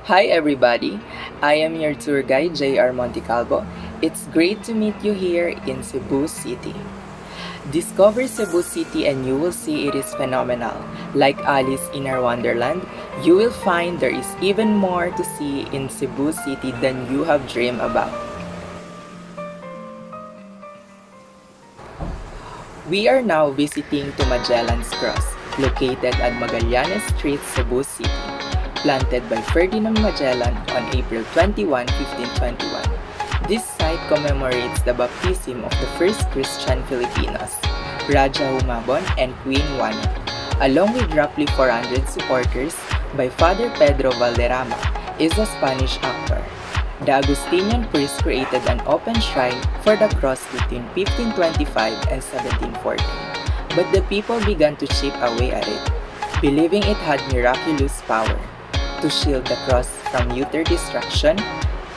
Hi everybody, I am your tour guide JR Monticalbo. It's great to meet you here in Cebu City. Discover Cebu City and you will see it is phenomenal. Like Alice in our Wonderland, you will find there is even more to see in Cebu City than you have dreamed about. We are now visiting to Magellan's Cross, located at Magallanes Street, Cebu City, planted by Ferdinand Magellan on April 21, 1521. This site commemorates the baptism of the first Christian Filipinos, Raja Humabon and Queen Juana, along with roughly 400 supporters by Father Pedro Valderrama, is a Spanish actor. The Augustinian priest created an open shrine for the cross between 1525 and 1740, but the people began to chip away at it, believing it had miraculous power. To shield the cross from utter destruction,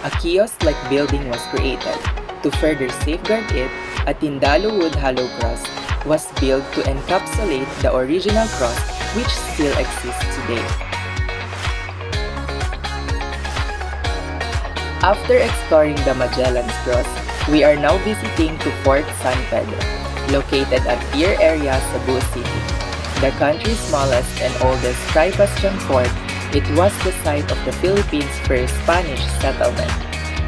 a kiosk-like building was created. To further safeguard it, a Tindalo wood hollow cross was built to encapsulate the original cross, which still exists today. After exploring the Magellan's Cross, we are now visiting to Fort San Pedro, located at Pier Area, Cebu City. The country's smallest and oldest tri-bastion fort, it was the site of the Philippines' first Spanish settlement.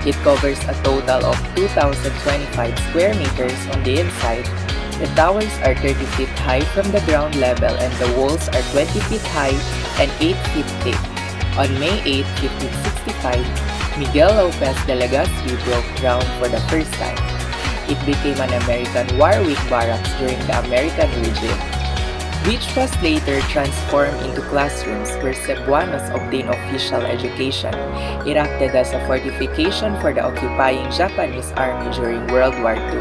It covers a total of 2,025 square meters on the inside. The towers are 30 feet high from the ground level and the walls are 20 feet high and 8 feet thick. On May 8, 1565, Miguel Lopez de Legazpi broke ground for the first time. It became an American Warwick barracks during the American regime, which was later transformed into classrooms where Cebuanos obtained official education. It acted as a fortification for the occupying Japanese army during World War II.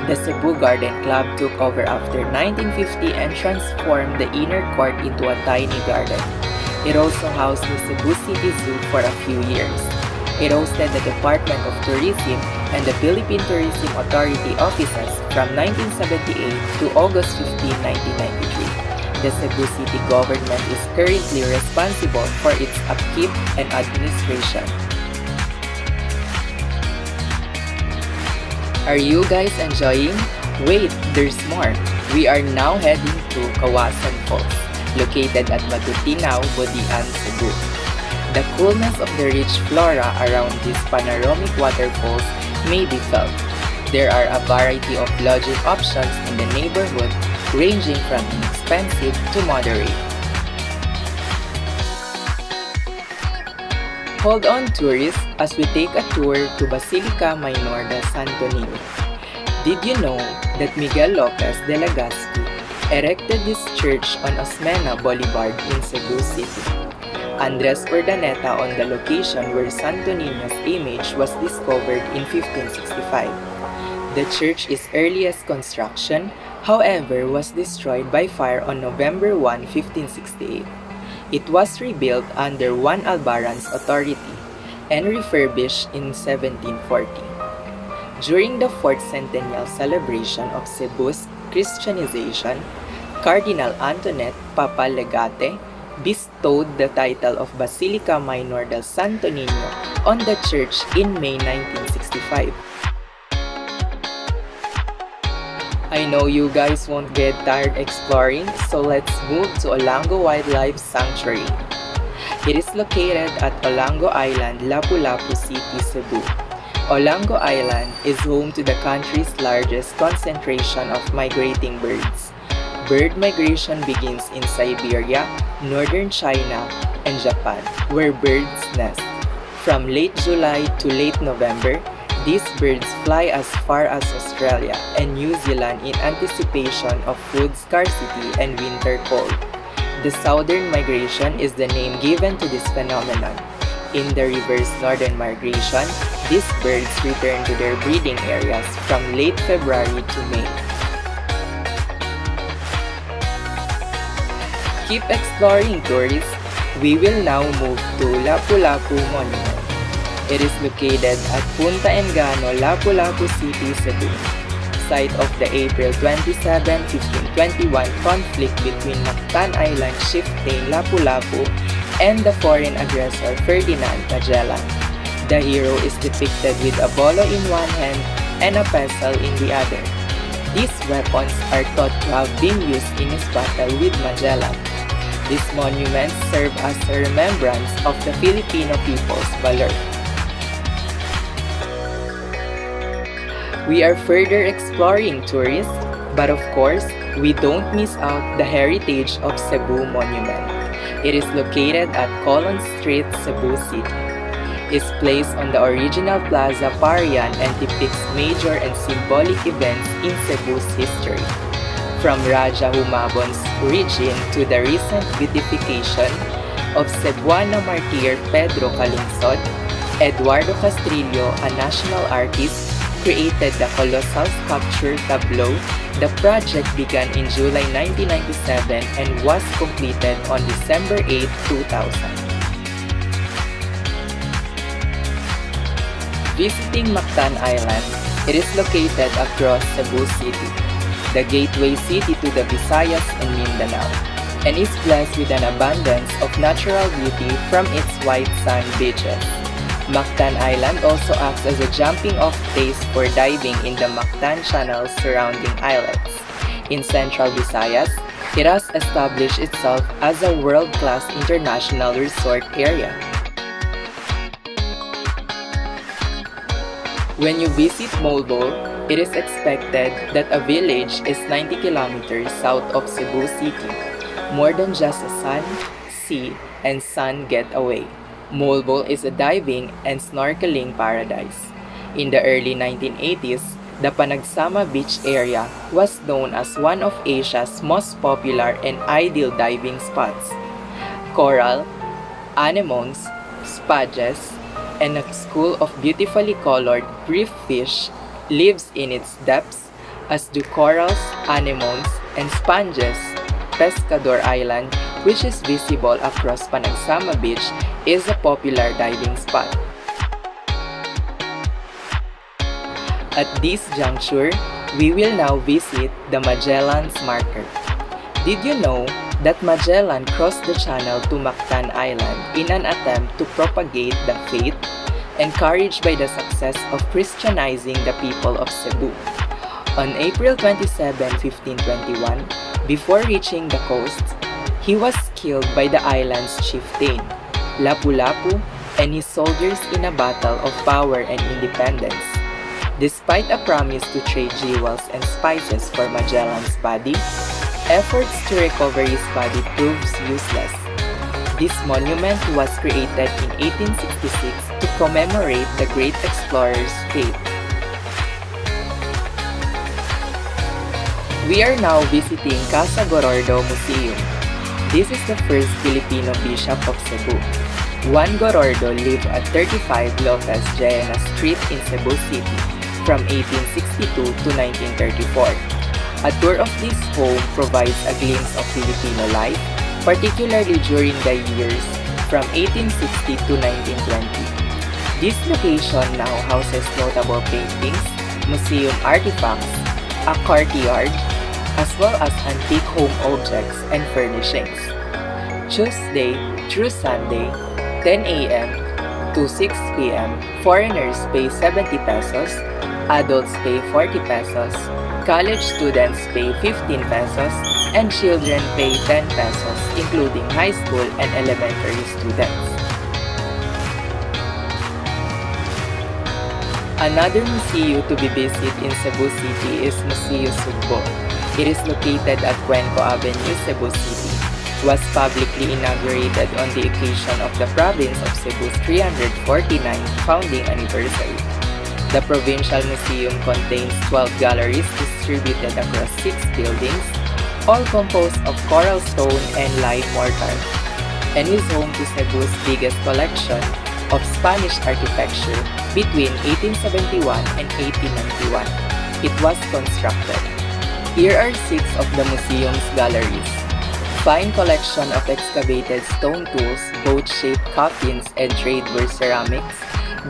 The Cebu Garden Club took over after 1950 and transformed the inner court into a tiny garden. It also housed the Cebu City Zoo for a few years. It hosted the Department of Tourism and the Philippine Tourism Authority offices from 1978 to August 15, 1993. The Cebu City government is currently responsible for its upkeep and administration. Are you guys enjoying? Wait, there's more! We are now heading to Kawasan Falls, located at Matutinao, Bodian, Cebu. The coolness of the rich flora around these panoramic waterfalls may be felt. There are a variety of lodging options in the neighborhood, ranging from inexpensive to moderate. Hold on, tourists, as we take a tour to Basilica Minor del Santo Niño. Did you know that Miguel Lopez de Legazpi erected this church on Osmeña Boulevard in Cebu City? Andres Urdaneta on the location where Santo Niño's image was discovered in 1565. The church's earliest construction, however, was destroyed by fire on November 1, 1568. It was rebuilt under Juan Albaran's authority and refurbished in 1740. During the 4th centennial celebration of Cebu's Christianization, Cardinal Antoinette Papa Legate bestowed the title of Basilica Minor del Santo Niño on the church in May 1965. I know you guys won't get tired exploring, so let's move to Olango Wildlife Sanctuary. It is located at Olango Island, Lapu-Lapu City, Cebu. Olango Island is home to the country's largest concentration of migrating birds. Bird migration begins in Siberia, northern China, and Japan, where birds nest. From late July to late November, these birds fly as far as Australia and New Zealand in anticipation of food scarcity and winter cold. The southern migration is the name given to this phenomenon. In the reverse northern migration, these birds return to their breeding areas from late February to May. Keep exploring, tourists. We will now move to Lapu-Lapu Monument. It is located at Punta Engano, Lapu-Lapu City, Cebu, site of the April 27, 1521 conflict between Mactan Island chieftain Lapu-Lapu and the foreign aggressor Ferdinand Magellan. The hero is depicted with a bolo in one hand and a pestle in the other. These weapons are thought to have been used in his battle with Magellan. These monuments serve as a remembrance of the Filipino people's valor. We are further exploring tourists, but of course, we don't miss out the heritage of Cebu Monument. It is located at Colon Street, Cebu City. It's placed on the original Plaza Parian and depicts major and symbolic events in Cebu's history. From Raja Humabon's origin to the recent beatification of Cebuana martyr Pedro Calungsod, Eduardo Castrillo, a national artist, created the colossal sculpture tableau. The project began in July 1997 and was completed on December 8, 2000. Visiting Mactan Island, it is located across Cebu City, the gateway city to the Visayas and Mindanao, and is blessed with an abundance of natural beauty from its white sand beaches. Mactan Island also acts as a jumping-off place for diving in the Mactan channels surrounding islets. In Central Visayas, it has established itself as a world-class international resort area. When you visit Molbol, it is expected that a village is 90 kilometers south of Cebu City, more than just a sun, sea, and sun getaway. Molbol is a diving and snorkeling paradise. In the early 1980s, the Panagsama Beach area was known as one of Asia's most popular and ideal diving spots. Coral, anemones, spadges, and a school of beautifully colored reef fish lives in its depths, as do corals, anemones, and sponges. Pescador Island, which is visible across Panagsama Beach, is a popular diving spot. At this juncture, we will now visit the Magellan's Marker. Did you know that Magellan crossed the channel to Mactan Island in an attempt to propagate the faith, encouraged by the success of Christianizing the people of Cebu? On April 27, 1521, before reaching the coast, he was killed by the island's chieftain, Lapu-Lapu, and his soldiers in a battle of power and independence. Despite a promise to trade jewels and spices for Magellan's body, efforts to recover his body proves useless. This monument was created in 1866 to commemorate the great explorer's fate. We are now visiting Casa Gorordo Museum. This is the first Filipino bishop of Cebu. Juan Gorordo lived at 35 Lopez Jaena Street in Cebu City from 1862 to 1934. A tour of this home provides a glimpse of Filipino life, particularly during the years from 1860 to 1920. This location now houses notable paintings, museum artifacts, a courtyard, as well as antique home objects and furnishings. Tuesday through Sunday, 10 a.m. to 6 p.m., foreigners pay 70 pesos, adults pay 40 pesos, college students pay 15 pesos, and children pay 10 pesos, including high school and elementary students. Another museo to be visited in Cebu City is Museo Sugbo. It is located at Cuenco Avenue, Cebu City. Was publicly inaugurated on the occasion of the province of Cebu's 349th founding anniversary. The Provincial Museum contains 12 galleries distributed across 6 buildings, all composed of coral stone and live mortar, and is home to Cebu's biggest collection of Spanish architecture between 1871 and 1891. It was constructed. Here are 6 of the museum's galleries. Fine collection of excavated stone tools, boat-shaped coffins, and tradeware ceramics,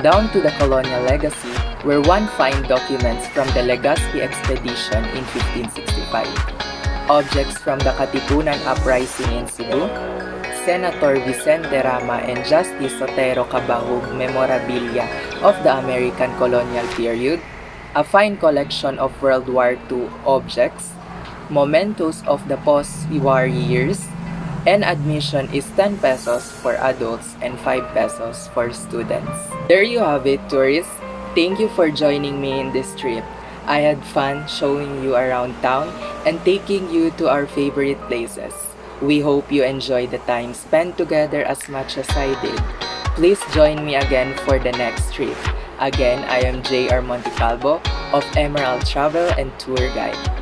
down to the colonial legacy, where one finds documents from the Legazpi expedition in 1565, objects from the Katipunan uprising in Cebu, Senator Vicente Rama and Justice Sotero Cabahug memorabilia of the American colonial period, a fine collection of World War II objects, mementos of the post-war years, and admission is 10 pesos for adults and 5 pesos for students. There you have it, tourists. Thank you for joining me in this trip. I had fun showing you around town and taking you to our favorite places. We hope you enjoyed the time spent together as much as I did. Please join me again for the next trip. Again, I am J.R. Monticalbo of Emerald Travel and Tour Guide.